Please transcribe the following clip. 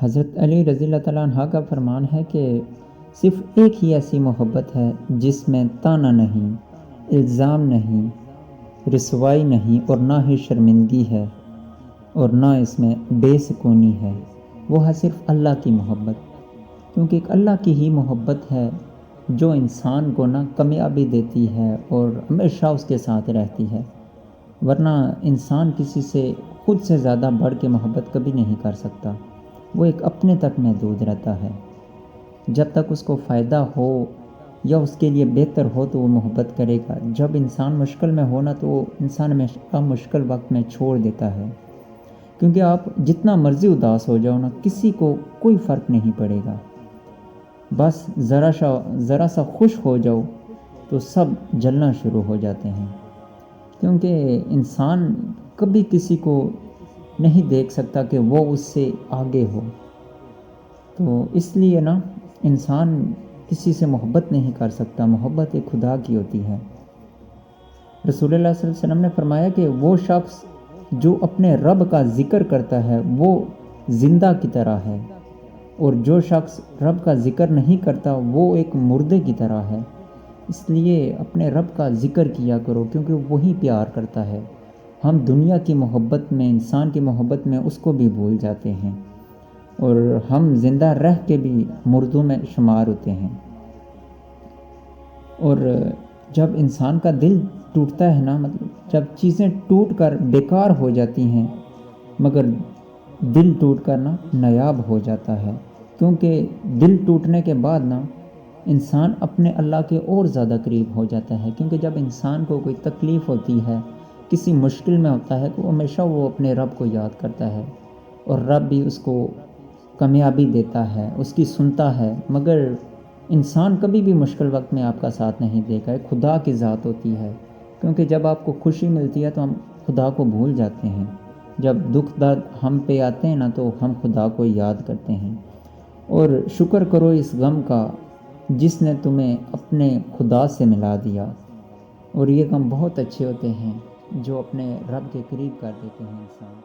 حضرت علی رضی اللہ تعالیٰ عنہ کا فرمان ہے کہ صرف ایک ہی ایسی محبت ہے جس میں طعنہ نہیں، الزام نہیں، رسوائی نہیں اور نہ ہی شرمندگی ہے اور نہ اس میں بے سکونی ہے، وہ ہے صرف اللہ کی محبت۔ کیونکہ ایک اللہ کی ہی محبت ہے جو انسان کو کامیابی دیتی ہے اور ہمیشہ اس کے ساتھ رہتی ہے، ورنہ انسان کسی سے خود سے زیادہ بڑھ کے محبت کبھی نہیں کر سکتا، وہ ایک اپنے تک محدود رہتا ہے۔ جب تک اس کو فائدہ ہو یا اس کے لیے بہتر ہو تو وہ محبت کرے گا، جب انسان مشکل میں ہونا تو وہ انسان ہمیشہ مشکل وقت میں چھوڑ دیتا ہے، کیونکہ آپ جتنا مرضی اداس ہو جاؤ کسی کو کوئی فرق نہیں پڑے گا، بس ذرا سا خوش ہو جاؤ تو سب جلنا شروع ہو جاتے ہیں، کیونکہ انسان کبھی کسی کو نہیں دیکھ سکتا کہ وہ اس سے آگے ہو، تو اس لیے انسان کسی سے محبت نہیں کر سکتا، محبت ایک خدا کی ہوتی ہے۔ رسول اللہ صلی اللہ علیہ وسلم نے فرمایا کہ وہ شخص جو اپنے رب کا ذکر کرتا ہے وہ زندہ کی طرح ہے، اور جو شخص رب کا ذکر نہیں کرتا وہ ایک مردے کی طرح ہے۔ اس لیے اپنے رب کا ذکر کیا کرو، کیونکہ وہی پیار کرتا ہے۔ ہم دنیا کی محبت میں، انسان کی محبت میں اس کو بھی بھول جاتے ہیں، اور ہم زندہ رہ کے بھی مردوں میں شمار ہوتے ہیں۔ اور جب انسان کا دل ٹوٹتا ہے جب چیزیں ٹوٹ کر بیکار ہو جاتی ہیں، مگر دل ٹوٹ کر نایاب ہو جاتا ہے، کیونکہ دل ٹوٹنے کے بعد انسان اپنے اللہ کے اور زیادہ قریب ہو جاتا ہے، کیونکہ جب انسان کو کوئی تکلیف ہوتی ہے، کسی مشکل میں ہوتا ہے تو ہمیشہ وہ اپنے رب کو یاد کرتا ہے، اور رب بھی اس کو کامیابی دیتا ہے، اس کی سنتا ہے۔ مگر انسان کبھی بھی مشکل وقت میں آپ کا ساتھ نہیں دے گا، خدا کی ذات ہوتی ہے، کیونکہ جب آپ کو خوشی ملتی ہے تو ہم خدا کو بھول جاتے ہیں، جب دکھ درد ہم پہ آتے ہیں تو ہم خدا کو یاد کرتے ہیں۔ اور شکر کرو اس غم کا جس نے تمہیں اپنے خدا سے ملا دیا، اور یہ غم بہت اچھے ہوتے ہیں جو اپنے رب کے قریب کر دیتے ہیں انسان۔